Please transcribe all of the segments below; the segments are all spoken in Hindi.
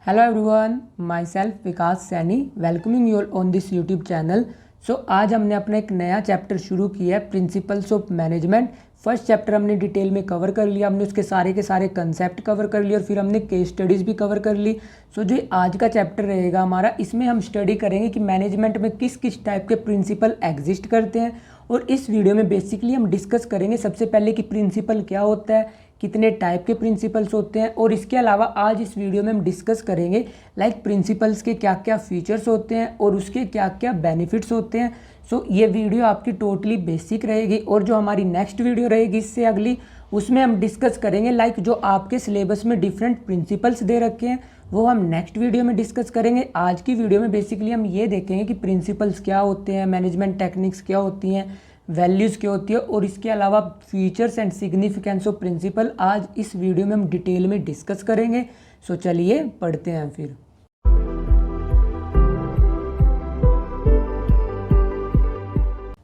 Hello everyone, my self Vikas Saini welcoming you on this YouTube channel. आज हमने अपना एक नया चैप्टर शुरू किया है, principles of management. First chapter हमने डिटेल में कवर कर लिया, हमने उसके सारे के सारे कंसेप्ट कवर कर लिए और फिर हमने केस स्टडीज़ भी कवर कर ली। जो आज का चैप्टर रहेगा हमारा, इसमें हम स्टडी करेंगे कि मैनेजमेंट में किस किस टाइप के प्रिंसिपल एग्जिस्ट करते हैं। और इस वीडियो में बेसिकली हम डिस्कस करेंगे सबसे पहले कि प्रिंसिपल क्या होता है, कितने टाइप के प्रिंसिपल्स होते हैं, और इसके अलावा आज इस वीडियो में हम डिस्कस करेंगे प्रिंसिपल्स के क्या क्या फीचर्स होते हैं और उसके क्या क्या बेनिफिट्स होते हैं। ये वीडियो आपकी टोटली बेसिक रहेगी और जो हमारी नेक्स्ट वीडियो रहेगी इससे अगली, उसमें हम डिस्कस करेंगे जो आपके सिलेबस में डिफरेंट प्रिंसिपल्स दे रखे हैं वो हम नेक्स्ट वीडियो में डिस्कस करेंगे। आज की वीडियो में बेसिकली हम ये देखेंगे कि प्रिंसिपल्स क्या होते हैं, मैनेजमेंट टेक्निक्स क्या होती हैं, वैल्यूज़ क्या होती है और इसके अलावा features and significance of principle आज इस वीडियो में हम डिटेल में डिस्कस करेंगे। चलिए पढ़ते हैं फिर।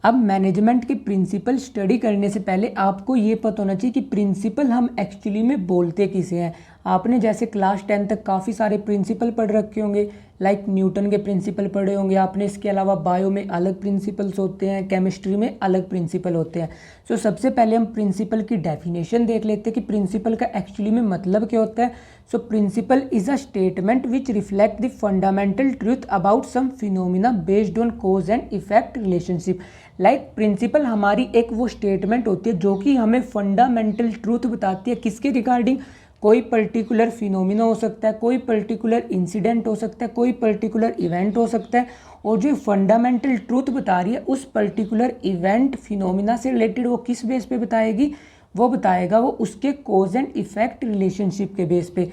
अब मैनेजमेंट के प्रिंसिपल स्टडी करने से पहले आपको ये पता होना चाहिए कि प्रिंसिपल हम एक्चुअली में बोलते किसे हैं। आपने जैसे क्लास 10 तक काफ़ी सारे प्रिंसिपल पढ़ रखे होंगे, न्यूटन के प्रिंसिपल पढ़े होंगे आपने। इसके अलावा बायो में अलग प्रिंसिपल्स होते हैं, केमिस्ट्री में अलग प्रिंसिपल होते हैं। सबसे पहले हम प्रिंसिपल की डेफिनेशन देख लेते हैं कि प्रिंसिपल का एक्चुअली में मतलब क्या होता है। Principle is a statement which reflect the fundamental truth about some phenomena based on cause and effect relationship. Principle हमारी एक वो स्टेटमेंट होती है जो कि हमें फंडामेंटल ट्रूथ बताती है किसके रिगार्डिंग। कोई पर्टिकुलर फिनोमिना हो सकता है, कोई पर्टिकुलर इंसिडेंट हो सकता है, कोई पर्टिकुलर इवेंट हो सकता है, और जो फंडामेंटल ट्रूथ बता रही है उस पर्टिकुलर इवेंट फिनोमिना से रिलेटेड वो किस बेस पे बताएगी, वो बताएगा वो उसके कोज एंड इफेक्ट रिलेशनशिप के बेस पे।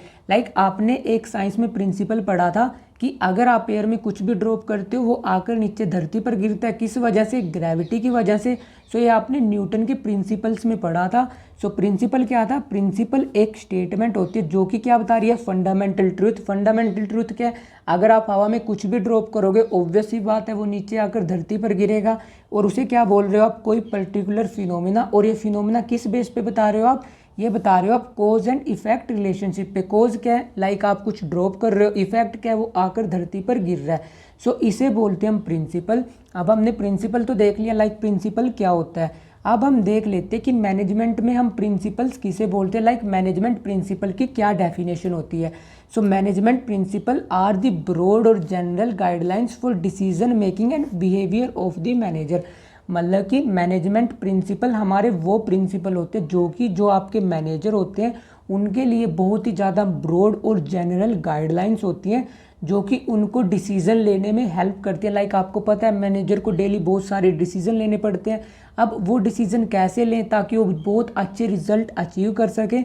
आपने एक साइंस में प्रिंसिपल पढ़ा था कि अगर आप एयर में कुछ भी ड्रॉप करते हो वो आकर नीचे धरती पर गिरता है, किस वजह से, ग्रेविटी की वजह से। ये आपने न्यूटन के प्रिंसिपल्स में पढ़ा था। प्रिंसिपल क्या था, प्रिंसिपल एक स्टेटमेंट होती है जो कि क्या बता रही है, फंडामेंटल ट्रूथ। फंडामेंटल ट्रूथ क्या है, अगर आप हवा में कुछ भी ड्रॉप करोगे ऑब्वियस सी बात है वो नीचे आकर धरती पर गिरेगा। और उसे क्या बोल रहे हो आप, कोई पर्टिकुलर फिनोमिना। और ये फिनोमिना किस बेस पे बता रहे हो आप, ये बता रहे हो आप कोज एंड इफेक्ट रिलेशनशिप पे। कोज क्या है, आप कुछ ड्रॉप कर रहे हो, इफेक्ट क्या है, वो आकर धरती पर गिर रहा है। इसे बोलते हैं हम प्रिंसिपल। अब हमने प्रिंसिपल तो देख लिया, प्रिंसिपल क्या होता है। अब हम देख लेते हैं कि मैनेजमेंट में हम प्रिंसिपल्स किसे बोलते हैं, मैनेजमेंट प्रिंसिपल की क्या डेफिनेशन होती है। Management principle are the broad और general guidelines for decision making and behaviour of the manager. मतलब कि मैनेजमेंट प्रिंसिपल हमारे वो प्रिंसिपल होते हैं जो आपके मैनेजर होते हैं उनके लिए बहुत ही ज़्यादा ब्रॉड और जनरल गाइडलाइंस होती हैं जो कि उनको डिसीज़न लेने में हेल्प करती हैं। आपको पता है मैनेजर को डेली बहुत सारे डिसीज़न लेने पड़ते हैं। अब वो डिसीज़न कैसे लें ताकि वो बहुत अच्छे रिजल्ट अचीव कर सकें।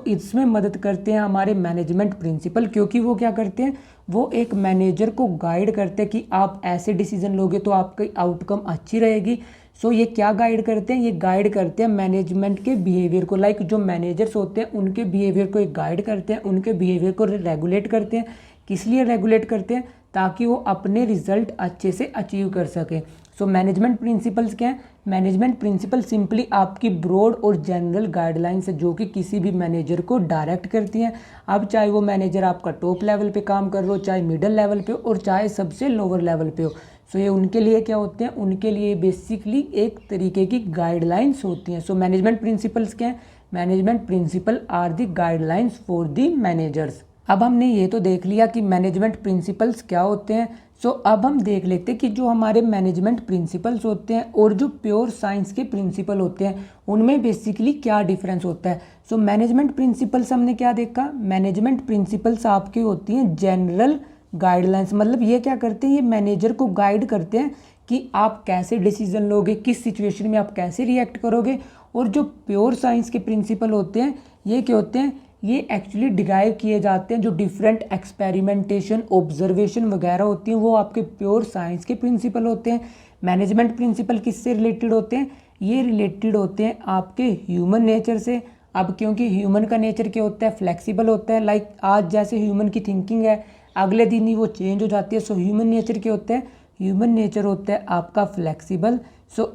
इसमें मदद करते हैं हमारे मैनेजमेंट प्रिंसिपल, क्योंकि वो क्या करते हैं, वो एक मैनेजर को गाइड करते हैं कि आप ऐसे डिसीजन लोगे तो आपकी आउटकम अच्छी रहेगी। ये क्या गाइड करते हैं, ये गाइड करते हैं मैनेजमेंट के बिहेवियर को। जो मैनेजर्स होते हैं उनके बिहेवियर को गाइड करते हैं, उनके बिहेवियर को रेगुलेट करते हैं। किस लिए रेगुलेट करते हैं, ताकि वो अपने रिजल्ट अच्छे से अचीव कर सकें। मैनेजमेंट प्रिंसिपल्स क्या हैं, मैनेजमेंट प्रिंसिपल सिंपली आपकी ब्रॉड और जनरल गाइडलाइंस है जो कि किसी भी मैनेजर को डायरेक्ट करती हैं। अब चाहे वो मैनेजर आपका टॉप लेवल पे काम कर रहे हो, चाहे मिडिल लेवल पे और चाहे सबसे लोअर लेवल पे हो। ये उनके लिए क्या होते हैं, उनके लिए बेसिकली एक तरीके की गाइडलाइंस होती हैं। मैनेजमेंट प्रिंसिपल्स क्या हैं, management principle are the guidelines for the managers. अब हमने ये तो देख लिया कि मैनेजमेंट प्रिंसिपल्स क्या होते हैं। अब हम देख लेते हैं कि जो हमारे मैनेजमेंट प्रिंसिपल्स होते हैं और जो प्योर साइंस के प्रिंसिपल होते हैं उनमें बेसिकली क्या डिफरेंस होता है। मैनेजमेंट प्रिंसिपल्स हमने क्या देखा, मैनेजमेंट प्रिंसिपल्स आपकी होती हैं जनरल गाइडलाइंस। ये क्या करते हैं, ये मैनेजर को गाइड करते हैं कि आप कैसे डिसीजन लोगे, किस सिचुएशन में आप कैसे रिएक्ट करोगे। और जो प्योर साइंस के प्रिंसिपल होते हैं ये क्या होते हैं, ये एक्चुअली डिराइव किए जाते हैं। जो डिफरेंट एक्सपेरिमेंटेशन, ऑब्जर्वेशन वगैरह होती हैं वो आपके प्योर साइंस के प्रिंसिपल होते हैं। मैनेजमेंट प्रिंसिपल किससे रिलेटेड होते हैं, ये रिलेटेड होते हैं आपके ह्यूमन नेचर से। अब क्योंकि ह्यूमन का नेचर क्या होता है, फ्लेक्सिबल होता है। आज जैसे ह्यूमन की थिंकिंग है अगले दिन ही वो चेंज हो जाती है। ह्यूमन नेचर क्या होता है, ह्यूमन नेचर होता है आपका फ्लेक्सिबल।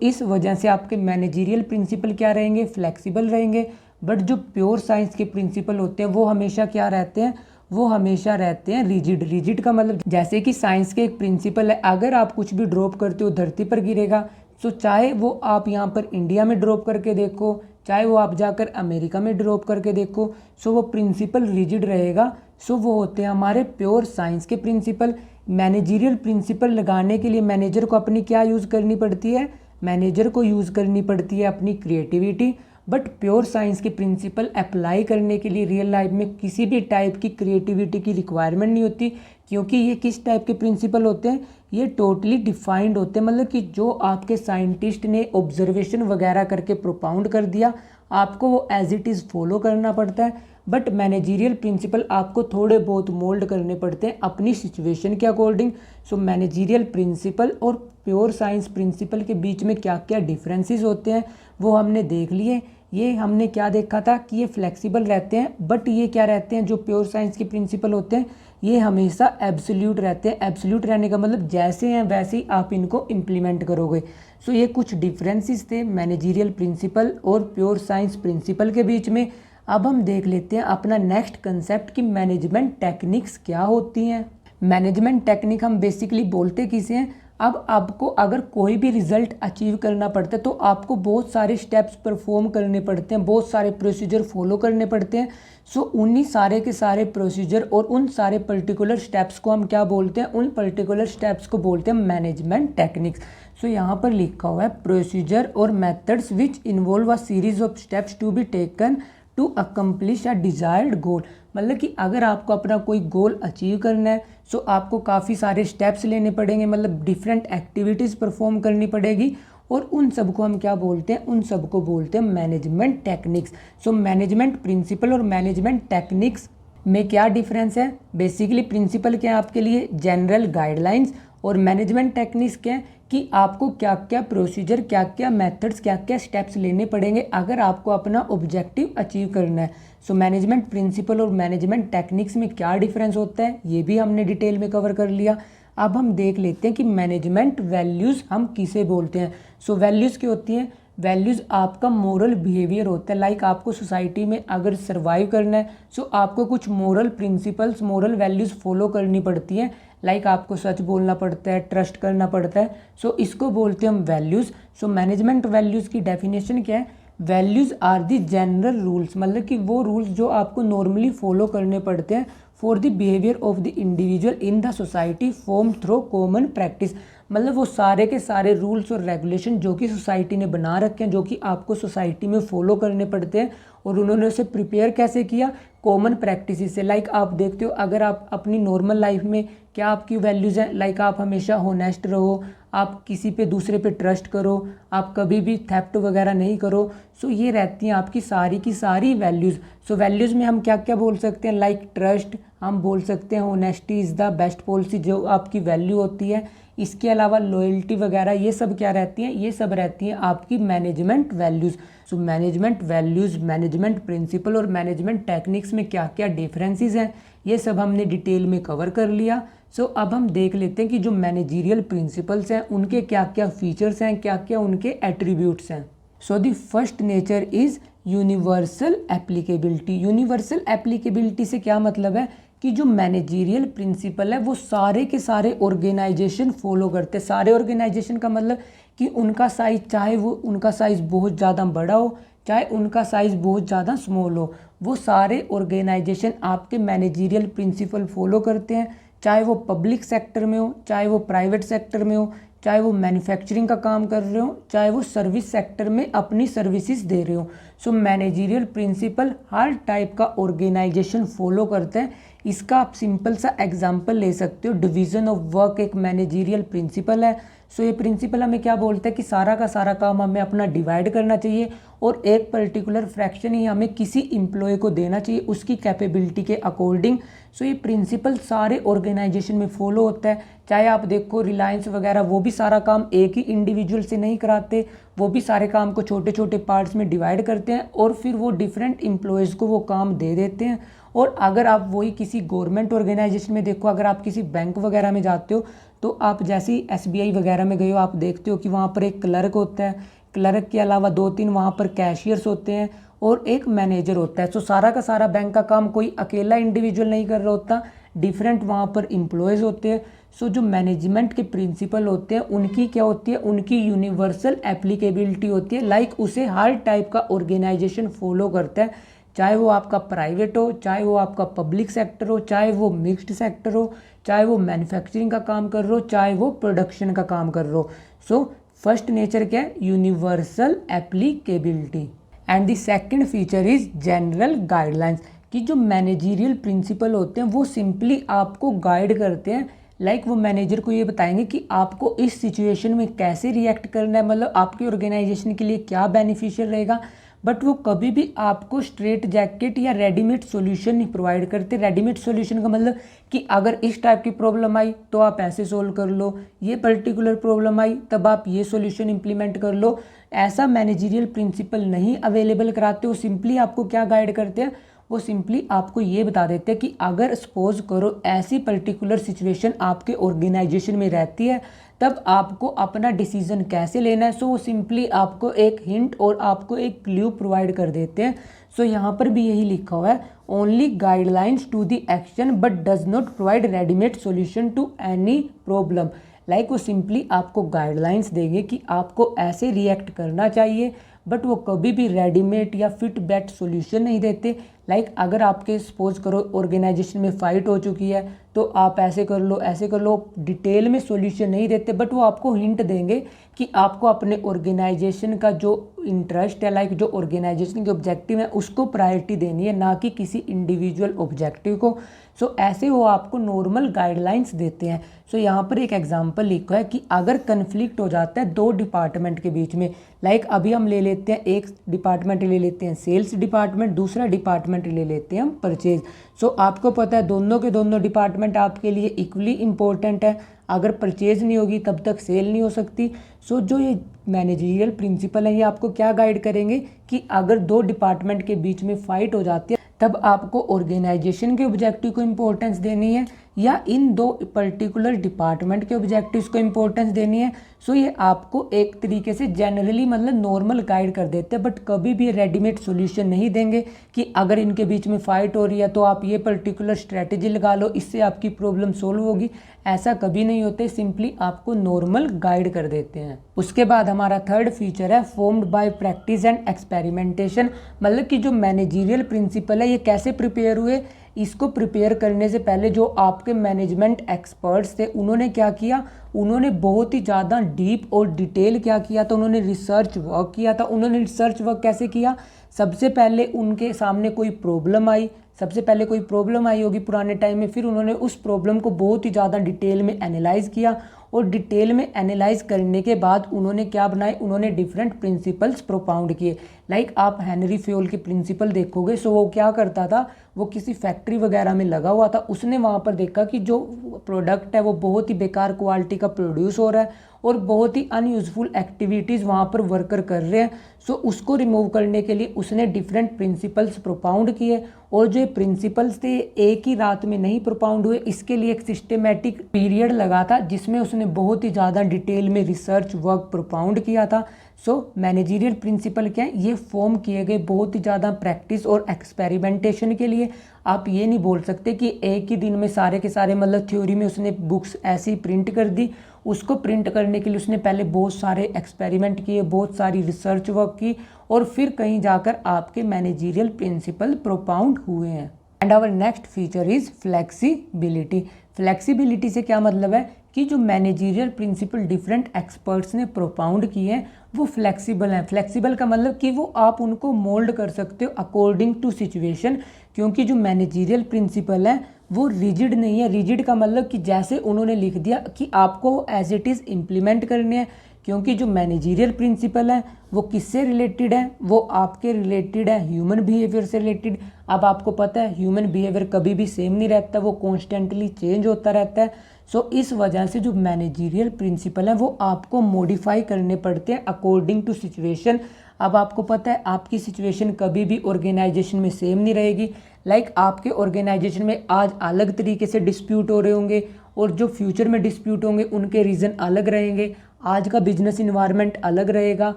इस वजह से आपके मैनेजरियल प्रिंसिपल क्या रहेंगे, फ्लेक्सिबल रहेंगे। बट जो प्योर साइंस के प्रिंसिपल होते हैं वो हमेशा क्या रहते हैं, वो हमेशा रहते हैं रिजिड। रिजिड का मतलब जैसे कि साइंस के एक प्रिंसिपल है, अगर आप कुछ भी ड्रॉप करते हो धरती पर गिरेगा। सो चाहे वो आप यहाँ पर इंडिया में ड्रॉप करके देखो, चाहे वो आप जाकर अमेरिका में ड्रॉप करके देखो, सो वो प्रिंसिपल रिजिड रहेगा। सो वो होते हैं हमारे प्योर साइंस के प्रिंसिपल। मैनेजरियल प्रिंसिपल लगाने के लिए मैनेजर को अपनी क्या यूज़ करनी पड़ती है, मैनेजर को यूज़ करनी पड़ती है अपनी क्रिएटिविटी। बट प्योर साइंस के प्रिंसिपल अप्लाई करने के लिए रियल लाइफ में किसी भी टाइप की क्रिएटिविटी की रिक्वायरमेंट नहीं होती, क्योंकि ये किस टाइप के प्रिंसिपल होते हैं, ये टोटली डिफाइंड होते हैं। मतलब कि जो आपके साइंटिस्ट ने ऑब्जर्वेशन वगैरह करके प्रोपाउंड कर दिया, आपको वो एज इट इज़ फॉलो करना पड़ता है। बट मैनेजरियल प्रिंसिपल आपको थोड़े बहुत मोल्ड करने पड़ते हैं अपनी सिचुएशन के अकॉर्डिंग। सो मैनेजरियल प्रिंसिपल और प्योर साइंस प्रिंसिपल के बीच में क्या क्या डिफरेंसेस होते हैं वो हमने देख लिए। ये हमने क्या देखा था कि ये फ्लेक्सिबल रहते हैं, बट ये क्या रहते हैं, जो प्योर साइंस के प्रिंसिपल होते हैं ये हमेशा एब्सोल्यूट रहते हैं। एब्सोल्यूट रहने का मतलब जैसे हैं वैसे ही आप इनको इम्प्लीमेंट करोगे। सो ये कुछ डिफरेंसेस थे मैनेजरियल प्रिंसिपल और प्योर साइंस प्रिंसिपल के बीच में। अब हम देख लेते हैं अपना नेक्स्ट कंसेप्ट कि मैनेजमेंट टेक्निक्स क्या होती हैं। मैनेजमेंट टेक्निक हम बेसिकली बोलते किसे हैं। अब आपको अगर कोई भी रिजल्ट अचीव करना पड़ता है तो आपको बहुत सारे स्टेप्स परफॉर्म करने पड़ते हैं, बहुत सारे प्रोसीजर फॉलो करने पड़ते हैं। सो उन्हीं सारे के सारे प्रोसीजर और उन सारे पर्टिकुलर स्टेप्स को हम क्या बोलते हैं, उन पर्टिकुलर स्टेप्स को बोलते हैं मैनेजमेंट टेक्निक्स। सो यहाँ पर लिखा हुआ है प्रोसीजर और methods which involve a series of steps to be taken to accomplish a desired goal. मतलब कि अगर आपको अपना कोई गोल अचीव करना है सो आपको काफ़ी सारे स्टेप्स लेने पड़ेंगे, मतलब डिफरेंट एक्टिविटीज़ परफॉर्म करनी पड़ेगी। और उन सब को हम क्या बोलते हैं, उन सब को बोलते हैं management techniques. So management principle और मैनेजमेंट टेक्निक्स में क्या डिफरेंस है। बेसिकली प्रिंसिपल क्या है आपके लिए जनरल गाइडलाइंस, और मैनेजमेंट टेक्निक्स क्या है कि आपको क्या क्या प्रोसीजर, क्या क्या मेथड्स, क्या क्या स्टेप्स लेने पड़ेंगे अगर आपको अपना ऑब्जेक्टिव अचीव करना है। सो मैनेजमेंट प्रिंसिपल और मैनेजमेंट टेक्निक्स में क्या डिफरेंस होता है ये भी हमने डिटेल में कवर कर लिया। अब हम देख लेते हैं कि मैनेजमेंट वैल्यूज़ हम किसे बोलते हैं। सो वैल्यूज़ क्या होती हैं, वैल्यूज़ आपका मोरल बिहेवियर होता है। लाइक आपको सोसाइटी में अगर सर्वाइव करना है सो आपको कुछ moral principles, moral values follow करनी पड़ती हैं। लाइक आपको सच बोलना पड़ता है, ट्रस्ट करना पड़ता है। सो इसको बोलते हैं हम वैल्यूज़। सो मैनेजमेंट वैल्यूज़ की डेफिनेशन क्या है, values are the general rules, मतलब कि वो रूल्स जो आपको नॉर्मली फॉलो करने पड़ते हैं for the behaviour of the individual in the society form through common practice. मतलब वो सारे के सारे रूल्स और रेगुलेशन जो कि सोसाइटी ने बना रखे हैं, जो कि आपको सोसाइटी में फॉलो करने पड़ते हैं, और उन्होंने उसे प्रिपेयर कैसे किया, कॉमन प्रैक्टिस से। लाइक आप देखते हो अगर आप अपनी नॉर्मल लाइफ में क्या आपकी वैल्यूज़ हैं, लाइक आप हमेशा होनेस्ट रहो, आप किसी पे दूसरे पे ट्रस्ट करो, आप कभी भी थेफ्ट वगैरह नहीं करो। सो ये रहती हैं आपकी सारी की सारी वैल्यूज़। सो वैल्यूज़ में हम क्या क्या बोल सकते हैं, लाइक ट्रस्ट, हम बोल सकते हैं honesty is the best policy, जो आपकी वैल्यू होती है। इसके अलावा लॉयल्टी वगैरह ये सब क्या रहती हैं, ये सब रहती हैं आपकी management values. So management values, management principle और मैनेजमेंट टेक्निक्स में क्या क्या डिफरेंसेस हैं ये सब हमने डिटेल में कवर कर लिया। सो अब हम देख लेते हैं कि जो मैनेजरियल प्रिंसिपल्स हैं उनके क्या क्या फीचर्स हैं, क्या क्या उनके एट्रीब्यूट्स हैं। So the first nature is universal applicability. Universal applicability से क्या मतलब है कि जो मैनेजरियल प्रिंसिपल है वो सारे के सारे ऑर्गेनाइजेशन फॉलो करते हैं। सारे ऑर्गेनाइजेशन का मतलब कि उनका साइज, चाहे वो उनका साइज़ बहुत ज़्यादा बड़ा हो, चाहे उनका साइज़ बहुत ज़्यादा स्मॉल हो, वो सारे ऑर्गेनाइजेशन आपके मैनेजरियल प्रिंसिपल फॉलो करते हैं। चाहे वो पब्लिक सेक्टर में हो, चाहे वो प्राइवेट सेक्टर में हो, चाहे वो मैन्युफैक्चरिंग का काम कर रहे हो, चाहे वो सर्विस सेक्टर में अपनी सर्विसेज दे रहे हो। सो मैनेजरियल प्रिंसिपल हर टाइप का ऑर्गेनाइजेशन फॉलो करते हैं। इसका आप सिंपल सा एग्जांपल ले सकते हो, डिवीज़न ऑफ वर्क एक मैनेजरियल प्रिंसिपल है। सो ये प्रिंसिपल हमें क्या बोलता है कि सारा का सारा काम हमें अपना डिवाइड करना चाहिए और एक पर्टिकुलर फ्रैक्शन ही हमें किसी एम्प्लॉय को देना चाहिए उसकी कैपेबिलिटी के अकॉर्डिंग। सो ये प्रिंसिपल सारे ऑर्गेनाइजेशन में फॉलो होता है। चाहे आप देखो रिलायंस वगैरह, वो भी सारा काम एक ही इंडिविजुअल से नहीं कराते, वो भी सारे काम को छोटे छोटे पार्ट्स में डिवाइड करते हैं और फिर वो डिफरेंट एम्प्लॉयज़ को वो काम दे देते हैं। और अगर आप वही किसी गवर्नमेंट ऑर्गेनाइजेशन में देखो, अगर आप किसी बैंक वगैरह में जाते हो तो आप जैसे ही SBI वगैरह में गए हो आप देखते हो कि वहाँ पर एक क्लर्क होता है। क्लर्क के अलावा 2-3 वहाँ पर कैशियर्स होते हैं और एक मैनेजर होता है। सो सारा का सारा बैंक का काम कोई अकेला इंडिविजुअल नहीं कर रहा होता, डिफरेंट वहाँ पर एम्प्लॉयज़ होते हैं। सो जो मैनेजमेंट के प्रिंसिपल होते हैं उनकी क्या होती है, उनकी यूनिवर्सल एप्लीकेबिलिटी होती है। लाइक उसे हर टाइप का ऑर्गेनाइजेशन फॉलो करता है, चाहे वो आपका प्राइवेट हो, चाहे वो आपका पब्लिक सेक्टर हो, चाहे वो मिक्स्ड सेक्टर हो, चाहे वो मैन्युफैक्चरिंग का काम कर रहे हो, चाहे वो प्रोडक्शन का काम कर रहे हो। सो फर्स्ट नेचर क्या है, universal applicability. And the second feature is general guidelines, कि जो मैनेजरियल प्रिंसिपल होते हैं वो सिंपली आपको गाइड करते हैं। लाइक वो मैनेजर को ये बताएंगे कि आपको इस सिचुएशन में कैसे रिएक्ट करना है, मतलब आपकी ऑर्गेनाइजेशन के लिए क्या बेनिफिशियल रहेगा। बट वो कभी भी आपको स्ट्रेट जैकेट या रेडीमेड सॉल्यूशन नहीं प्रोवाइड करते। रेडीमेड सॉल्यूशन का मतलब कि अगर इस टाइप की प्रॉब्लम आई तो आप ऐसे सोल्व कर लो, ये पर्टिकुलर प्रॉब्लम आई तब आप ये सॉल्यूशन इंप्लीमेंट कर लो, ऐसा मैनेजरियल प्रिंसिपल नहीं अवेलेबल कराते। वो सिंपली आपको क्या गाइड करते हैं, वो सिंपली आपको ये बता देते हैं कि अगर सपोज करो ऐसी पर्टिकुलर सिचुएशन आपके ऑर्गेनाइजेशन में रहती है तब आपको अपना डिसीजन कैसे लेना है। सो वो सिंपली आपको एक हिंट और आपको एक क्लू प्रोवाइड कर देते हैं। सो यहाँ पर भी यही लिखा हुआ है, only guidelines to the action but does not provide readymade solution to any problem. Like वो सिंपली आपको गाइडलाइंस देंगे कि आपको ऐसे रिएक्ट करना चाहिए, बट वो कभी भी रेडीमेड या फिट बेट सॉल्यूशन नहीं देते। लाइक अगर आपके सपोज करो ऑर्गेनाइजेशन में फाइट हो चुकी है तो आप ऐसे कर लो ऐसे कर लो, डिटेल में सॉल्यूशन नहीं देते, बट वो आपको हिंट देंगे कि आपको अपने ऑर्गेनाइजेशन का जो इंटरेस्ट है, लाइक जो ऑर्गेनाइजेशन के ऑब्जेक्टिव है उसको प्रायोरिटी देनी है, ना कि किसी इंडिविजुअल ऑब्जेक्टिव को। सो ऐसे वो आपको नॉर्मल गाइडलाइंस देते हैं। सो यहाँ पर एक एग्जांपल लिखा है कि अगर कन्फ्लिक्ट हो जाता है दो डिपार्टमेंट के बीच में, लाइक अभी हम ले लेते हैं एक डिपार्टमेंट ले लेते हैं सेल्स डिपार्टमेंट, दूसरा डिपार्टमेंट ले लेते हैं हम परचेज। सो आपको पता है दोनों के दोनों डिपार्टमेंट आपके लिए इक्वली इंपॉर्टेंट है, अगर परचेज नहीं होगी तब तक सेल नहीं हो सकती। सो जो ये मैनेजरियल प्रिंसिपल है ये आपको क्या गाइड करेंगे कि अगर दो डिपार्टमेंट के बीच में फाइट हो जाती है तब आपको ऑर्गेनाइजेशन के ऑब्जेक्टिव को इम्पोर्टेंस देनी है या इन दो पर्टिकुलर डिपार्टमेंट के ऑब्जेक्टिव्स को इम्पोर्टेंस देनी है। सो ये आपको एक तरीके से जनरली मतलब नॉर्मल गाइड कर देते हैं, बट कभी भी रेडीमेड सॉल्यूशन नहीं देंगे कि अगर इनके बीच में फाइट हो रही है तो आप ये पर्टिकुलर स्ट्रेटेजी लगा लो, इससे आपकी प्रॉब्लम सोल्व होगी। ऐसा कभी नहीं होते, सिंपली आपको नॉर्मल गाइड कर देते हैं। उसके बाद हमारा थर्ड फीचर है formed by practice and experimentation, मतलब कि जो मैनेजरियल प्रिंसिपल है ये कैसे प्रिपेयर हुए। इसको प्रिपेयर करने से पहले जो आपके मैनेजमेंट एक्सपर्ट्स थे उन्होंने क्या किया, उन्होंने बहुत ही ज़्यादा डीप और डिटेल क्या किया था, उन्होंने रिसर्च वर्क किया था। उन्होंने रिसर्च वर्क कैसे किया, सबसे पहले उनके सामने कोई प्रॉब्लम आई, सबसे पहले कोई प्रॉब्लम आई होगी पुराने टाइम में, फिर उन्होंने उस प्रॉब्लम को बहुत ही ज़्यादा डिटेल में एनालाइज किया और डिटेल में एनालाइज करने के बाद उन्होंने क्या बनाए, उन्होंने डिफरेंट प्रिंसिपल्स प्रोपाउंड किए। लाइक आप हेनरी फ्योल के प्रिंसिपल देखोगे, सो वो क्या करता था, वो किसी फैक्ट्री वगैरह में लगा हुआ था, उसने वहाँ पर देखा कि जो प्रोडक्ट है वो बहुत ही बेकार क्वालिटी का प्रोड्यूस हो रहा है और बहुत ही अनयूजफुल एक्टिविटीज़ वहाँ पर वर्कर कर रहे हैं। सो उसको रिमूव करने के लिए उसने डिफरेंट प्रिंसिपल्स प्रोपाउंड किए और जो प्रिंसिपल्स थे एक ही रात में नहीं प्रोपाउंड हुए, इसके लिए एक सिस्टमेटिक पीरियड लगा था जिसमें उसने बहुत ही ज़्यादा डिटेल में रिसर्च वर्क प्रोपाउंड किया था। सो मैनेजरियल प्रिंसिपल क्या है, ये फॉर्म किए गए बहुत ही ज़्यादा प्रैक्टिस और एक्सपेरिमेंटेशन के लिए। आप ये नहीं बोल सकते कि एक ही दिन में सारे के सारे मतलब थ्योरी में उसने बुक्स ऐसी प्रिंट कर दी। उसको प्रिंट करने के लिए उसने पहले बहुत सारे एक्सपेरिमेंट किए, बहुत सारी रिसर्च वर्क की और फिर कहीं जाकर आपके मैनेजरियल प्रिंसिपल प्रोपाउंड हुए हैं। And our next feature is flexibility. Flexibility से क्या मतलब है कि जो मैनेजरियल प्रिंसिपल डिफरेंट एक्सपर्ट्स ने प्रोपाउंड किए हैं वो फ्लेक्सिबल हैं। फ्लेक्सिबल का मतलब कि वो आप उनको मोल्ड कर सकते हो अकॉर्डिंग टू सिचुएशन, क्योंकि जो मैनेजरियल प्रिंसिपल है वो रिजिड नहीं है। रिजिड का मतलब कि जैसे उन्होंने लिख दिया कि आपको एज इट इज़ इम्प्लीमेंट करने हैं, क्योंकि जो मैनेजरियल प्रिंसिपल है वो किससे रिलेटेड है, वो आपके रिलेटेड है ह्यूमन बिहेवियर से रिलेटेड। अब आपको पता है ह्यूमन बिहेवियर कभी भी सेम नहीं रहता, वो कॉन्स्टेंटली चेंज होता रहता है। सो इस वजह से जो मैनेजरियल प्रिंसिपल है वो आपको मॉडिफाई करने पड़ते हैं अकॉर्डिंग टू सिचुएशन। अब आपको पता है आपकी सिचुएशन कभी भी ऑर्गेनाइजेशन में सेम नहीं रहेगी। लाइक आपके ऑर्गेनाइजेशन में आज अलग तरीके से डिस्प्यूट हो रहे होंगे और जो फ्यूचर में डिस्प्यूट होंगे उनके रीज़न अलग रहेंगे। आज का बिजनेस इन्वायरमेंट अलग रहेगा,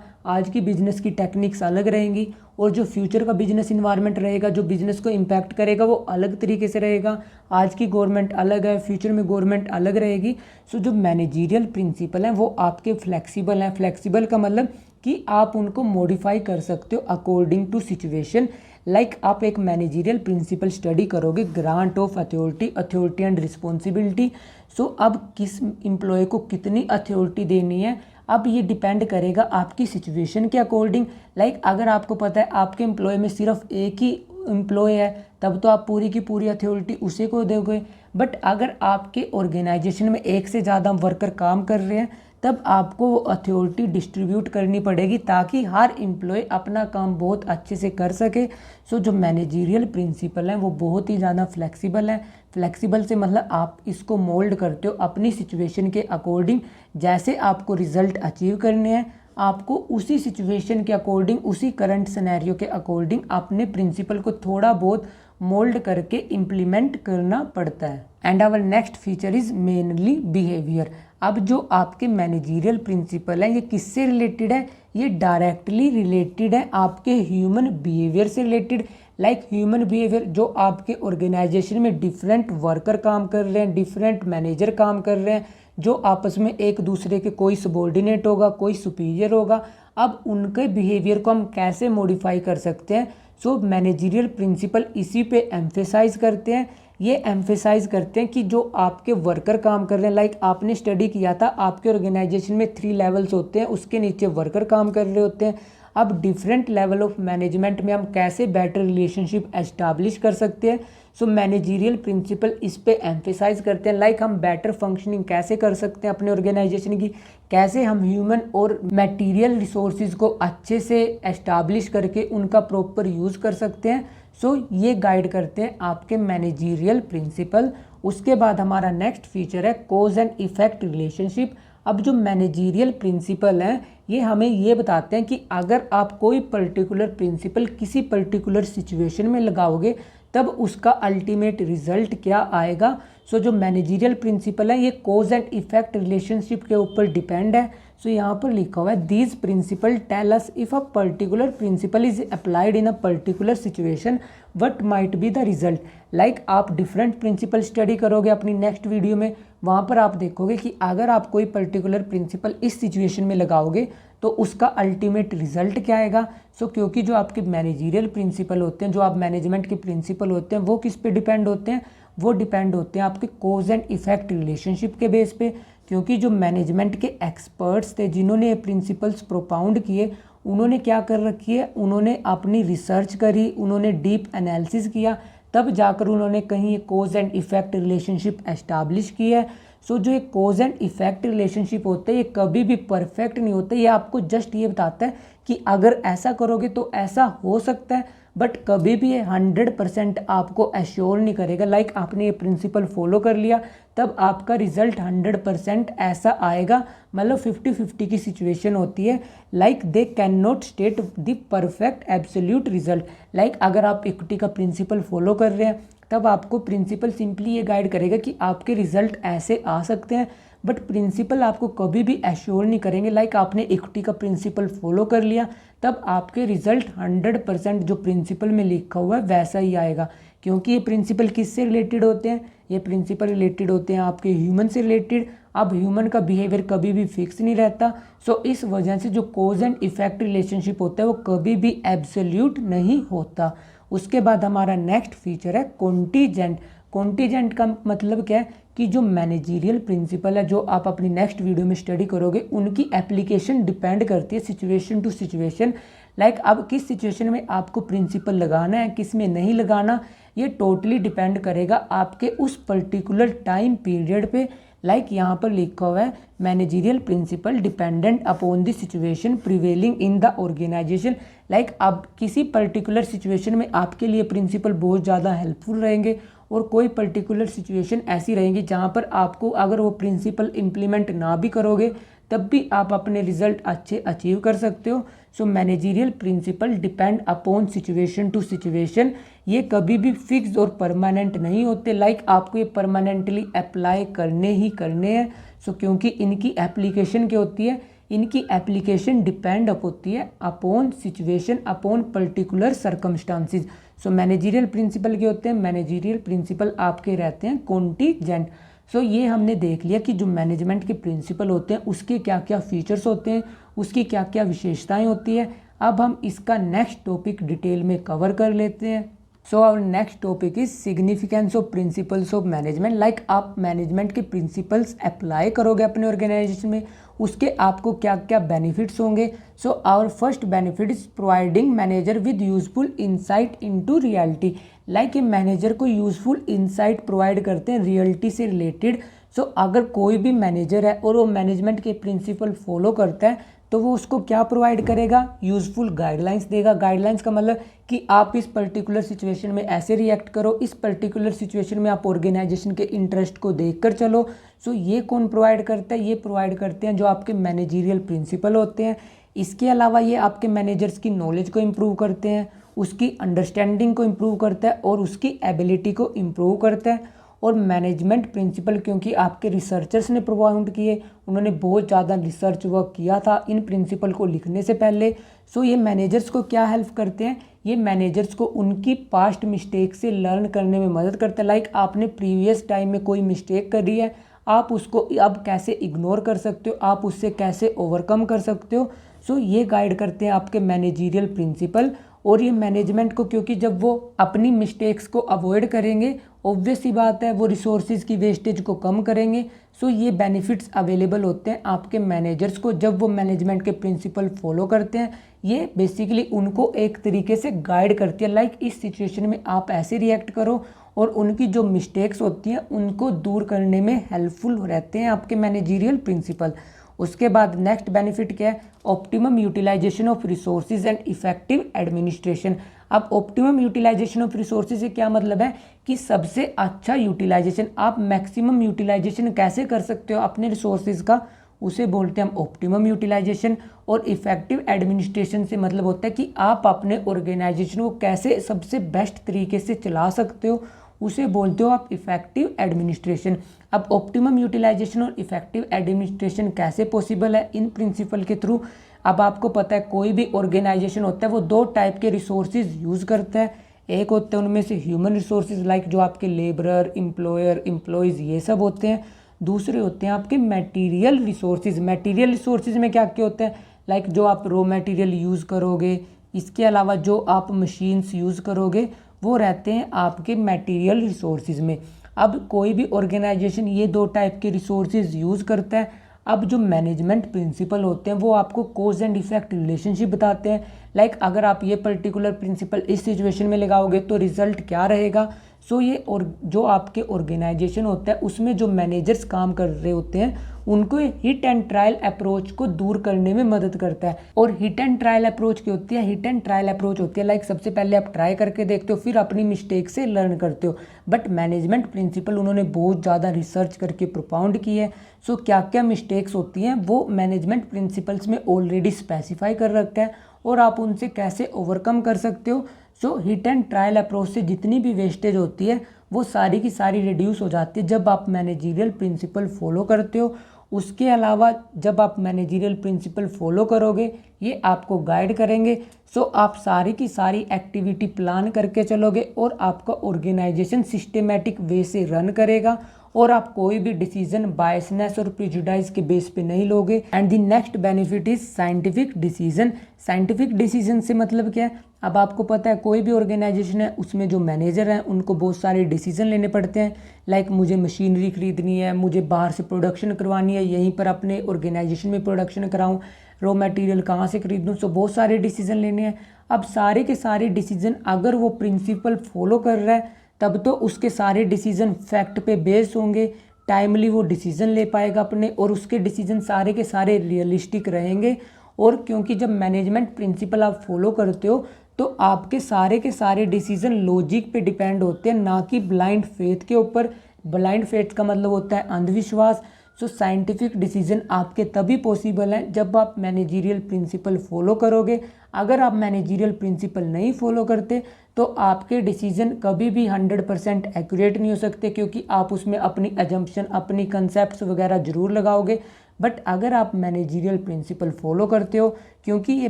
आज की बिजनेस की टेक्निक्स अलग रहेंगी, और जो फ्यूचर का बिजनेस इन्वायरमेंट रहेगा, जो बिजनेस को इम्पैक्ट करेगा, वो अलग तरीके से रहेगा। आज की गवर्नमेंट अलग है, फ्यूचर में गवर्नमेंट अलग रहेगी। सो जो मैनेजीरियल प्रिंसिपल हैं वो आपके फ्लेक्सिबल हैं। फ्लेक्सिबल का मतलब कि आप उनको मॉडिफाई कर सकते हो अकॉर्डिंग टू सिचुएशन। लाइक आप एक मैनेजीरियल प्रिंसिपल स्टडी करोगे, grant of authority and responsibility. So अब किस एम्प्लॉय को कितनी अथॉरिटी देनी है, अब ये डिपेंड करेगा आपकी सिचुएशन के अकॉर्डिंग। लाइक अगर आपको पता है आपके एम्प्लॉय में सिर्फ एक ही एम्प्लॉय है, तब तो आप पूरी की पूरी अथॉरिटी उसी को दोगे। बट अगर आपके ऑर्गेनाइजेशन में एक से ज़्यादा वर्कर काम कर रहे हैं, तब आपको वो अथॉरिटी डिस्ट्रीब्यूट करनी पड़ेगी ताकि हर एम्प्लॉय अपना काम बहुत अच्छे से कर सके। सो जो मैनेजीरियल प्रिंसिपल हैं वो बहुत ही ज़्यादा फ्लेक्सिबल हैं। फ्लेक्सिबल से मतलब आप इसको मोल्ड करते हो अपनी सिचुएशन के अकॉर्डिंग। जैसे आपको रिजल्ट अचीव करने हैं, आपको उसी सिचुएशन के अकॉर्डिंग, उसी करंट सिनेरियो के अकॉर्डिंग अपने प्रिंसिपल को थोड़ा बहुत मोल्ड करके इम्प्लीमेंट करना पड़ता है। And our next feature is mainly behaviour. अब जो आपके मैनेजीरियल प्रिंसिपल हैं ये किससे रिलेटेड है, ये डायरेक्टली रिलेटेड है आपके ह्यूमन बिहेवियर से रिलेटेड। लाइक ह्यूमन बिहेवियर, जो आपके ऑर्गेनाइजेशन में डिफरेंट वर्कर काम कर रहे हैं, डिफरेंट मैनेजर काम कर रहे हैं, जो आपस में एक दूसरे के, कोई सबॉर्डिनेट होगा, कोई सुपीरियर होगा, अब उनके बिहेवियर को हम कैसे मॉडिफाई कर सकते हैं। सो मैनेजीरियल प्रिंसिपल इसी पे एम्फेसाइज करते हैं। ये एम्फेसाइज करते हैं कि जो आपके वर्कर काम कर रहे हैं, लाइक आपने स्टडी किया था आपके ऑर्गेनाइजेशन में 3 लेवल्स होते हैं, उसके नीचे वर्कर काम कर रहे होते हैं। अब डिफरेंट लेवल ऑफ मैनेजमेंट में हम कैसे बेटर रिलेशनशिप एस्टाब्लिश कर सकते हैं। सो मैनेजीरियल प्रिंसिपल इस पे एम्फेसाइज करते हैं। लाइक हम बेटर फंक्शनिंग कैसे कर सकते हैं अपने ऑर्गेनाइजेशन की, कैसे हम ह्यूमन और मटेरियल रिसोर्सेज को अच्छे से एस्टाब्लिश करके उनका प्रॉपर यूज़ कर सकते हैं। सो ये गाइड करते हैं आपके मैनेजीरियल प्रिंसिपल। उसके बाद हमारा नेक्स्ट फीचर है कॉज एंड इफेक्ट रिलेशनशिप। अब जो मैनेजीरियल प्रिंसिपल हैं ये हमें ये बताते हैं कि अगर आप कोई पर्टिकुलर प्रिंसिपल किसी पर्टिकुलर सिचुएशन में लगाओगे तब उसका अल्टीमेट रिजल्ट क्या आएगा। सो जो मैनेजीरियल प्रिंसिपल है ये कॉज एंड इफेक्ट रिलेशनशिप के ऊपर डिपेंड है। सो यहाँ पर लिखा हुआ है these principle tell us if a particular principle is applied in a particular situation what might be the result. Like आप डिफरेंट प्रिंसिपल स्टडी करोगे अपनी नेक्स्ट वीडियो में, वहाँ पर आप देखोगे कि अगर आप कोई पर्टिकुलर प्रिंसिपल इस सिचुएशन में लगाओगे तो उसका अल्टीमेट रिजल्ट क्या आएगा। सो क्योंकि जो आपके मैनेजीरियल प्रिंसिपल होते हैं, जो आप मैनेजमेंट के प्रिंसिपल होते हैं, वो किस पे डिपेंड होते हैं, वो डिपेंड होते हैं आपके कॉज एंड इफेक्ट रिलेशनशिप के बेस पे। क्योंकि जो मैनेजमेंट के एक्सपर्ट्स थे जिन्होंने ये प्रिंसिपल्स प्रोपाउंड किए, उन्होंने क्या कर रखी है, उन्होंने अपनी रिसर्च करी, उन्होंने डीप एनालिसिस किया, तब जाकर उन्होंने कहीं cause and effect relationship establish की है। सो जो एक कॉज एंड इफेक्ट रिलेशनशिप होते हैं ये कभी भी परफेक्ट नहीं होते। ये आपको जस्ट ये बताता है कि अगर ऐसा करोगे तो ऐसा हो सकता है, बट कभी भी ये 100% आपको एश्योर नहीं करेगा। लाइक आपने ये प्रिंसिपल फॉलो कर लिया तब आपका रिजल्ट 100% ऐसा आएगा, मतलब 50-50 की सिचुएशन होती है। Like they can not state the perfect absolute result. Like अगर आप इक्विटी का प्रिंसिपल फॉलो कर रहे हैं तब आपको प्रिंसिपल सिंपली ये गाइड करेगा कि आपके रिजल्ट ऐसे आ सकते हैं, बट प्रिंसिपल आपको कभी भी एश्योर नहीं करेंगे। लाइक आपने इक्विटी का प्रिंसिपल फॉलो कर लिया तब आपके रिजल्ट 100% जो प्रिंसिपल में लिखा हुआ है वैसा ही आएगा। क्योंकि ये प्रिंसिपल किससे रिलेटेड होते हैं, ये प्रिंसिपल रिलेटेड होते हैं आपके ह्यूमन से रिलेटेड। अब ह्यूमन का बिहेवियर कभी भी फिक्स नहीं रहता। सो इस वजह से जो कॉज एंड इफेक्ट रिलेशनशिप होता है वो कभी भी एब्सोल्यूट नहीं होता। उसके बाद हमारा नेक्स्ट फीचर है कॉन्टीजेंट। कॉन्टीजेंट का मतलब क्या है कि जो मैनेजीरियल प्रिंसिपल है, जो आप अपनी नेक्स्ट वीडियो में स्टडी करोगे, उनकी एप्लीकेशन डिपेंड करती है सिचुएशन टू सिचुएशन। लाइक अब किस सिचुएशन में आपको प्रिंसिपल लगाना है, किस में नहीं लगाना, ये टोटली डिपेंड करेगा आपके उस पर्टिकुलर टाइम पीरियड पे। लाइक यहाँ पर लिखा हुआ है managerial principle dependent upon the situation prevailing in the organisation. Like अब किसी पर्टिकुलर सिचुएशन में आपके लिए प्रिंसिपल बहुत ज़्यादा हेल्पफुल रहेंगे और कोई पर्टिकुलर सिचुएशन ऐसी रहेंगी जहाँ पर आपको अगर वो प्रिंसिपल इम्प्लीमेंट ना भी करोगे तब भी आप अपने रिजल्ट अच्छे अचीव कर सकते हो। So managerial principle depend upon situation to situation, ये कभी भी फिक्स और परमानेंट नहीं होते। लाइक आपको ये परमानेंटली अप्लाई करने ही करने हैं। सो क्योंकि इनकी एप्लीकेशन क्या होती है, इनकी एप्लीकेशन डिपेंड अप होती है upon situation, upon particular circumstances. So managerial principle क्या होते हैं, मैनेजरियल प्रिंसिपल आपके रहते हैं कॉन्टीजेंट। सो ये हमने देख लिया कि जो मैनेजमेंट के प्रिंसिपल होते हैं उसके क्या क्या फीचर्स होते हैं, उसकी क्या क्या विशेषताएं होती है। अब हम इसका नेक्स्ट टॉपिक डिटेल में कवर कर लेते हैं। So our next topic is significance of principles of management. Like आप मैनेजमेंट के प्रिंसिपल्स अप्लाई करोगे अपने ऑर्गेनाइजेशन में, उसके आपको क्या क्या बेनिफिट्स होंगे। So our first benefit is providing manager with useful insight into reality. Like ये मैनेजर को यूजफुल इंसाइट प्रोवाइड करते हैं रियलिटी से रिलेटेड। सो अगर कोई भी मैनेजर है और वो मैनेजमेंट के प्रिंसिपल फॉलो करता है तो वो उसको क्या प्रोवाइड करेगा, यूजफुल गाइडलाइंस देगा। गाइडलाइंस का मतलब कि आप इस पर्टिकुलर सिचुएशन में ऐसे रिएक्ट करो, इस पर्टिकुलर सिचुएशन में आप ऑर्गेनाइजेशन के इंटरेस्ट को देखकर चलो। सो ये कौन प्रोवाइड करता है, ये प्रोवाइड करते हैं जो आपके मैनेजरियल प्रिंसिपल होते हैं। इसके अलावा ये आपके मैनेजर्स की नॉलेज को इम्प्रूव करते हैं, उसकी अंडरस्टैंडिंग को इम्प्रूव करता है और उसकी एबिलिटी को इम्प्रूव करता है। और मैनेजमेंट प्रिंसिपल क्योंकि आपके रिसर्चर्स ने प्रोवाउंड किए, उन्होंने बहुत ज़्यादा रिसर्च वर्क किया था इन प्रिंसिपल को लिखने से पहले। सो ये मैनेजर्स को क्या हेल्प करते हैं, ये मैनेजर्स को उनकी पास्ट मिस्टेक से लर्न करने में मदद करते हैं। लाइक आपने प्रीवियस टाइम में कोई मिस्टेक करी है, आप उसको अब कैसे इग्नोर कर सकते हो, आप उससे कैसे ओवरकम कर सकते हो। सो ये गाइड करते हैं आपके मैनेजरियल प्रिंसिपल। और ये मैनेजमेंट को क्योंकि जब वो अपनी मिस्टेक्स को अवॉइड करेंगे, ऑब्वियस सी बात है वो रिसोर्सेज की वेस्टेज को कम करेंगे। सो ये बेनिफिट्स अवेलेबल होते हैं आपके मैनेजर्स को जब वो मैनेजमेंट के प्रिंसिपल फॉलो करते हैं। ये बेसिकली उनको एक तरीके से गाइड करती है, लाइक इस सिचुएशन में आप ऐसे रिएक्ट करो, और उनकी जो मिस्टेक्स होती हैं उनको दूर करने में हेल्पफुल रहते हैं आपके मैनेजरियल प्रिंसिपल। उसके बाद नेक्स्ट बेनिफिट क्या है, optimum utilisation of resources and effective administration. अब ऑप्टिमम यूटिलाइजेशन ऑफ रिसोर्सेज से क्या मतलब है कि सबसे अच्छा यूटिलाइजेशन, आप मैक्सिमम यूटिलाइजेशन कैसे कर सकते हो अपने रिसोर्सेज का, उसे बोलते हैं हम ऑप्टिमम यूटिलाइजेशन। और इफेक्टिव एडमिनिस्ट्रेशन से मतलब होता है कि आप अपने ऑर्गेनाइजेशन को कैसे सबसे बेस्ट तरीके से चला सकते हो, उसे बोलते हो आप इफेक्टिव एडमिनिस्ट्रेशन। अब ऑप्टिमम यूटिलाइजेशन और इफेक्टिव एडमिनिस्ट्रेशन कैसे पॉसिबल है इन प्रिंसिपल के थ्रू। अब आपको पता है कोई भी ऑर्गेनाइजेशन होता है वो दो टाइप के रिसोर्सेज यूज़ करता है। एक होते हैं उनमें से ह्यूमन रिसोर्सेज, लाइक जो आपके लेबरर, एम्प्लॉयर, एम्प्लॉयज़ ये सब होते हैं। दूसरे होते हैं आपके मटेरियल रिसोर्सेज। मटेरियल रिसोर्सेज में क्या क्या होता है, लाइक जो आप रॉ मटेरियल यूज़ करोगे, इसके अलावा जो आप मशीन्स यूज़ करोगे, वो रहते हैं आपके मटेरियल रिसोर्सेज में। अब कोई भी ऑर्गेनाइजेशन ये दो टाइप के रिसोर्सेज यूज़ करता है। अब जो मैनेजमेंट प्रिंसिपल होते हैं वो आपको कॉज एंड इफेक्ट रिलेशनशिप बताते हैं। लाइक अगर आप ये पर्टिकुलर प्रिंसिपल इस सिचुएशन में लगाओगे तो रिजल्ट क्या रहेगा। सो ये और जो आपके ऑर्गेनाइजेशन होता है उसमें जो मैनेजर्स काम कर रहे होते हैं उनको हिट एंड ट्रायल अप्रोच को दूर करने में मदद करता है। और हिट एंड ट्रायल अप्रोच क्या होती है, हिट एंड ट्रायल अप्रोच होती है लाइक सबसे पहले आप ट्राई करके देखते हो, फिर अपनी मिस्टेक से लर्न करते हो। बट मैनेजमेंट प्रिंसिपल उन्होंने बहुत ज़्यादा रिसर्च करके प्रोपाउंड की है। सो क्या क्या मिस्टेक्स होती हैं वो मैनेजमेंट प्रिंसिपल्स में ऑलरेडी स्पेसिफाई कर रखा है और आप उनसे कैसे ओवरकम कर सकते हो। सो हिट एंड ट्रायल अप्रोच से जितनी भी वेस्टेज होती है वो सारी की सारी रिड्यूस हो जाती है जब आप मैनेजरियल प्रिंसिपल फॉलो करते हो। उसके अलावा जब आप मैनेजरियल प्रिंसिपल फॉलो करोगे ये आपको गाइड करेंगे। सो आप सारी की सारी एक्टिविटी प्लान करके चलोगे और आपका ऑर्गेनाइजेशन सिस्टमेटिक वे से रन करेगा और आप कोई भी डिसीजन बायसनेस और प्रिजुडाइज के बेस पे नहीं लोगे। And the next benefit is scientific decision. Scientific decision से मतलब क्या है, अब आपको पता है कोई भी ऑर्गेनाइजेशन है उसमें जो मैनेजर हैं उनको बहुत सारे डिसीजन लेने पड़ते हैं। लाइक मुझे मशीनरी खरीदनी है, मुझे बाहर से प्रोडक्शन करवानी है, यहीं पर अपने ऑर्गेनाइजेशन में प्रोडक्शन कराऊँ, रॉ मटेरियल कहाँ से खरीदूँ। सो बहुत सारे डिसीजन लेने हैं। अब सारे के सारे डिसीजन अगर वो प्रिंसिपल फॉलो कर रहा है तब तो उसके सारे डिसीजन फैक्ट पे बेस्ड होंगे, टाइमली वो डिसीजन ले पाएगा अपने, और उसके डिसीजन सारे के सारे रियलिस्टिक रहेंगे। और क्योंकि जब मैनेजमेंट प्रिंसिपल आप फॉलो करते हो तो आपके सारे के सारे डिसीजन लॉजिक पे डिपेंड होते हैं, ना कि ब्लाइंड फेथ के ऊपर। ब्लाइंड फेथ का मतलब होता है अंधविश्वास। सो साइंटिफिक डिसीजन आपके तभी पॉसिबल हैं जब आप मैनेजरियल प्रिंसिपल फॉलो करोगे। अगर आप मैनेजरियल प्रिंसिपल नहीं फॉलो करते तो आपके डिसीजन कभी भी 100% एक्यूरेट नहीं हो सकते, क्योंकि आप उसमें अपनी एजम्पशन, अपनी कंसेप्ट्स वगैरह ज़रूर लगाओगे। बट अगर आप मैनेजरियल प्रिंसिपल फॉलो करते हो, क्योंकि ये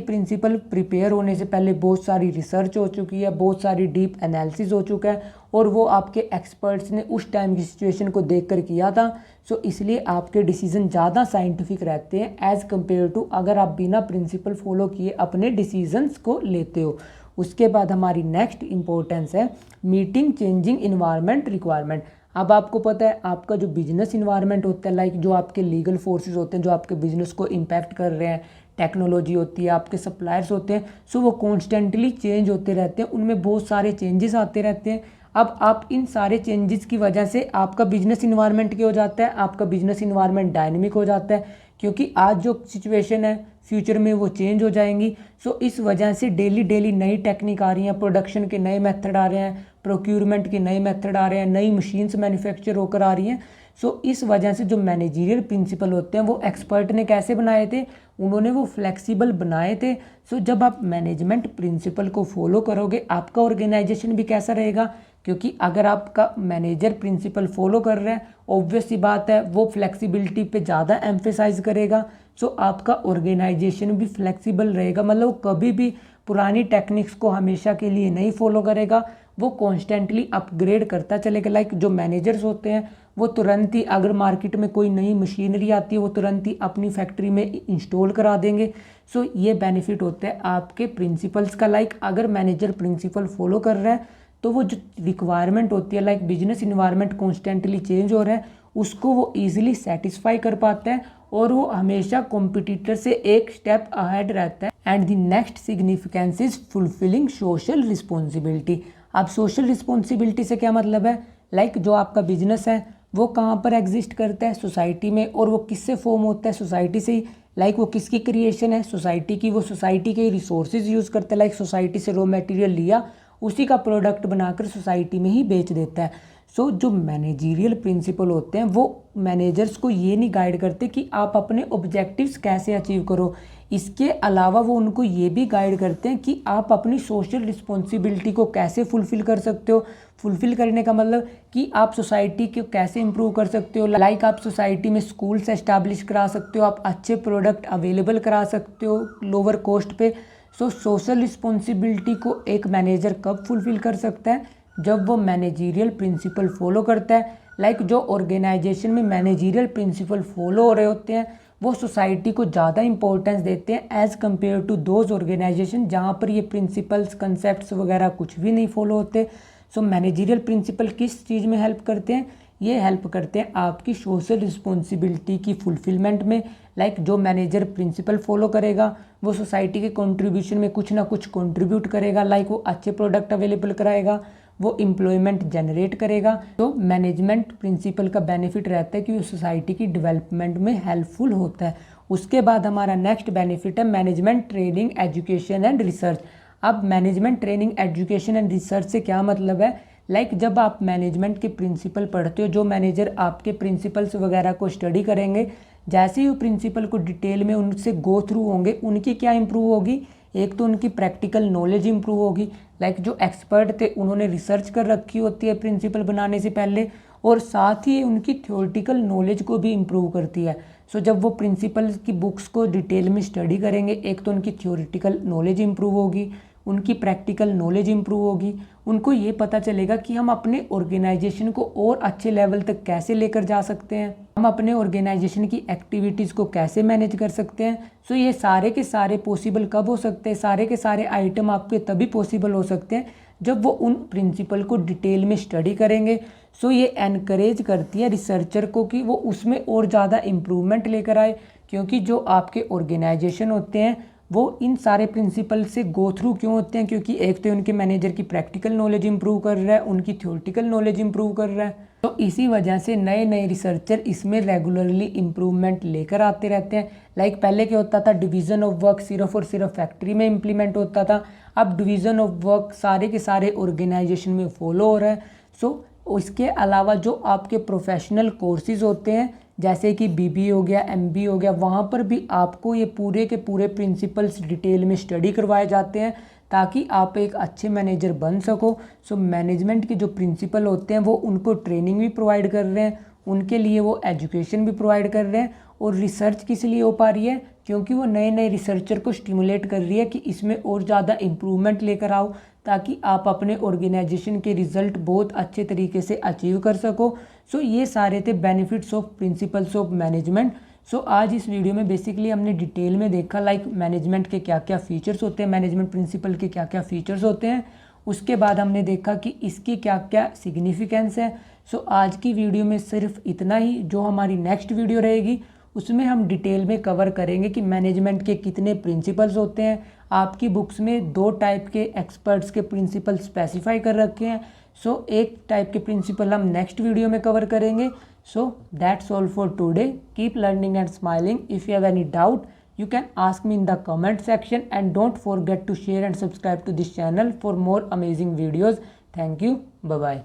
प्रिंसिपल प्रिपेयर होने से पहले बहुत सारी रिसर्च हो चुकी है, बहुत सारी डीप एनालिसिस हो चुका है, और वो आपके एक्सपर्ट्स ने उस टाइम की सिचुएशन को देखकर किया था। सो इसलिए आपके डिसीजन ज़्यादा साइंटिफिक रहते हैं एज़ कम्पेयर टू अगर आप बिना प्रिंसिपल फॉलो किए अपने डिसीजंस को लेते हो। उसके बाद हमारी नेक्स्ट इंपॉर्टेंस है मीटिंग चेंजिंग इन्वायरमेंट रिक्वायरमेंट। अब आपको पता है आपका जो बिजनेस इन्वायरमेंट होता है, लाइक जो आपके लीगल फोर्सेस होते हैं जो आपके बिजनेस को इम्पैक्ट कर रहे हैं, टेक्नोलॉजी होती है, आपके सप्लायर्स होते हैं, सो वो कॉन्स्टेंटली चेंज होते रहते हैं, उनमें बहुत सारे चेंजेस आते रहते हैं। अब आप इन सारे चेंजेस की वजह से आपका बिजनेस इन्वायरमेंट क्या हो जाता है, आपका बिजनेस इन्वायरमेंट डायनेमिक हो जाता है, क्योंकि आज जो सिचुएशन है फ्यूचर में वो चेंज हो जाएंगी। सो इस वजह से डेली डेली नई टेक्निक आ रही हैं, प्रोडक्शन के नए मेथड आ रहे हैं, प्रोक्यूरमेंट के नए मेथड आ रहे हैं, नई मशीन्स मैन्युफैक्चर होकर आ रही हैं। सो इस वजह से जो मैनेजरियल प्रिंसिपल होते हैं वो एक्सपर्ट ने कैसे बनाए थे, उन्होंने वो फ्लेक्सिबल बनाए थे। सो जब आप मैनेजमेंट प्रिंसिपल को फॉलो करोगे आपका ऑर्गेनाइजेशन भी कैसा रहेगा, क्योंकि अगर आपका मैनेजर प्रिंसिपल फॉलो कर रहे हैं ऑब्वियस सी बात है वो फ्लेक्सिबिलिटी पे ज़्यादा एम्फेसाइज करेगा। सो आपका ऑर्गेनाइजेशन भी फ्लेक्सिबल रहेगा, मतलब वो कभी भी पुरानी टेक्निक्स को हमेशा के लिए नहीं फॉलो करेगा, वो कॉन्स्टेंटली अपग्रेड करता चलेगा। लाइक जो मैनेजर्स होते हैं वो तुरंत ही अगर मार्केट में कोई नई मशीनरी आती है वो तुरंत ही अपनी फैक्ट्री में इंस्टॉल करा देंगे। सो ये बेनिफिट होता है आपके प्रिंसिपल्स का। लाइक अगर मैनेजर प्रिंसिपल फॉलो कर रहा है तो वो जो रिक्वायरमेंट होती है, like business environment constantly change हो रहा है, उसको वो ईजिली सेटिस्फाई कर पाता है और वो हमेशा कॉम्पिटिटर से एक स्टेप अहेड रहता है। And the next significance is fulfilling social responsibility. अब सोशल रिस्पॉन्सिबिलिटी से क्या मतलब है, लाइक जो आपका बिजनेस है वो कहाँ पर एग्जिस्ट करता है, सोसाइटी में, और वो किससे फॉर्म होता है, सोसाइटी से ही। लाइक वो किसकी क्रिएशन है, सोसाइटी की, वो सोसाइटी के रिसोर्सेज यूज़ करता है, लाइक सोसाइटी से रॉ मटेरियल लिया उसी का प्रोडक्ट बनाकर सोसाइटी में ही बेच देता है। सो जो मैनेजरियल प्रिंसिपल होते हैं वो मैनेजर्स को ये नहीं गाइड करते कि आप अपने ऑब्जेक्टिव्स कैसे अचीव करो, इसके अलावा वो उनको ये भी गाइड करते हैं कि आप अपनी सोशल रिस्पॉन्सिबिलिटी को कैसे फुलफ़िल कर सकते हो। फुलफ़िल करने का मतलब कि आप सोसाइटी को कैसे इंप्रूव कर सकते हो, लाइक आप सोसाइटी में स्कूल्स एस्टैब्लिश करा सकते हो, आप अच्छे प्रोडक्ट अवेलेबल करा सकते हो लोअर कॉस्ट पे। सो सोशल रिस्पॉन्सिबिलिटी को एक मैनेजर कब फुलफ़िल कर सकता है, जब वो मैनेजरियल प्रिंसिपल फॉलो करता है। लाइक जो ऑर्गेनाइजेशन में मैनेजरियल प्रिंसिपल फॉलो हो रहे होते हैं वो सोसाइटी को ज़्यादा इंपॉर्टेंस देते हैं as compared to those organisation जहाँ पर ये प्रिंसिपल्स कंसेप्ट्स वगैरह कुछ भी नहीं फॉलो होते। सो मैनेजरियल प्रिंसिपल किस चीज़ में हेल्प करते हैं, ये हेल्प करते हैं आपकी सोशल रिस्पॉन्सिबिलिटी की फुलफिलमेंट में। लाइक जो मैनेजर प्रिंसिपल फॉलो करेगा वो सोसाइटी के कंट्रीब्यूशन में कुछ ना कुछ कंट्रीब्यूट करेगा, लाइक वो अच्छे प्रोडक्ट अवेलेबल कराएगा, वो एम्प्लॉयमेंट जनरेट करेगा। तो मैनेजमेंट प्रिंसिपल का बेनिफिट रहता है कि वो सोसाइटी की डेवलपमेंट में हेल्पफुल होता है। उसके बाद हमारा नेक्स्ट बेनिफिट है management training education and research. अब management training education and research से क्या मतलब है, लाइक जब आप मैनेजमेंट के प्रिंसिपल पढ़ते हो, जो मैनेजर आपके प्रिंसिपल्स वगैरह को स्टडी करेंगे, जैसे ही वो प्रिंसिपल को डिटेल में उनसे गो थ्रू होंगे उनकी क्या इंप्रूव होगी, एक तो उनकी प्रैक्टिकल नॉलेज इंप्रूव होगी। लाइक जो एक्सपर्ट थे उन्होंने रिसर्च कर रखी होती है प्रिंसिपल बनाने से पहले, और साथ ही उनकी थ्योरेटिकल नॉलेज को भी इम्प्रूव करती है। सो जब वो प्रिंसिपल की बुक्स को डिटेल में स्टडी करेंगे, एक तो उनकी थ्योरेटिकल नॉलेज इंप्रूव होगी, उनकी प्रैक्टिकल नॉलेज इंप्रूव होगी, उनको ये पता चलेगा कि हम अपने ऑर्गेनाइजेशन को और अच्छे लेवल तक कैसे लेकर जा सकते हैं, हम अपने ऑर्गेनाइजेशन की एक्टिविटीज़ को कैसे मैनेज कर सकते हैं। सो ये सारे के सारे पॉसिबल कब हो सकते हैं, सारे के सारे आइटम आपके तभी पॉसिबल हो सकते हैं जब वो उन प्रिंसिपल को डिटेल में स्टडी करेंगे। सो ये एनकरेज करती है रिसर्चर को कि वो उसमें और ज़्यादा इम्प्रूवमेंट लेकर आए, क्योंकि जो आपके ऑर्गेनाइजेशन होते हैं वो इन सारे प्रिंसिपल से गो थ्रू क्यों होते हैं, क्योंकि एक तो उनके मैनेजर की प्रैक्टिकल नॉलेज इंप्रूव कर रहा है, उनकी थ्योरेटिकल नॉलेज इंप्रूव कर रहा है। तो इसी वजह से नए नए रिसर्चर इसमें रेगुलरली इम्प्रूवमेंट लेकर आते रहते हैं। लाइक पहले क्या होता था, डिवीज़न ऑफ वर्क सिर्फ और सिर्फ फैक्ट्री में इम्प्लीमेंट होता था, अब डिवीज़न ऑफ वर्क सारे के सारे ऑर्गेनाइजेशन में फॉलो हो रहा है। सो इसके अलावा जो आपके प्रोफेशनल कोर्सेज होते हैं, जैसे कि बीबी हो गया, एमबी हो गया, वहाँ पर भी आपको ये पूरे के पूरे प्रिंसिपल्स डिटेल में स्टडी करवाए जाते हैं ताकि आप एक अच्छे मैनेजर बन सको। सो मैनेजमेंट के जो प्रिंसिपल होते हैं वो उनको ट्रेनिंग भी प्रोवाइड कर रहे हैं, उनके लिए वो एजुकेशन भी प्रोवाइड कर रहे हैं। और रिसर्च किस लिए हो पा रही है? क्योंकि वो नए नए रिसर्चर को स्टिमुलेट कर रही है कि इसमें और ज़्यादा इम्प्रूवमेंट लेकर आओ ताकि आप अपने ऑर्गेनाइजेशन के रिजल्ट बहुत अच्छे तरीके से अचीव कर सको। सो ये सारे थे benefits of principles of management. So आज इस वीडियो में बेसिकली हमने डिटेल में देखा लाइक मैनेजमेंट के क्या क्या फीचर्स होते हैं, मैनेजमेंट प्रिंसिपल के क्या क्या फीचर्स होते हैं। उसके बाद हमने देखा कि इसकी क्या क्या सिग्निफिकेंस है। सो आज की वीडियो में सिर्फ इतना ही। जो हमारी नेक्स्ट वीडियो रहेगी उसमें हम डिटेल में कवर करेंगे कि मैनेजमेंट के कितने प्रिंसिपल्स होते हैं। आपकी बुक्स में 2 टाइप के एक्सपर्ट्स के प्रिंसिपल स्पेसिफाई कर रखे हैं। सो एक टाइप के प्रिंसिपल हम नेक्स्ट वीडियो में कवर करेंगे। So that's all for today. Keep learning and smiling. If you have any doubt you can ask me in the comment section, and don't forget to share and subscribe to this channel for more amazing videos. Thank you. Bye bye.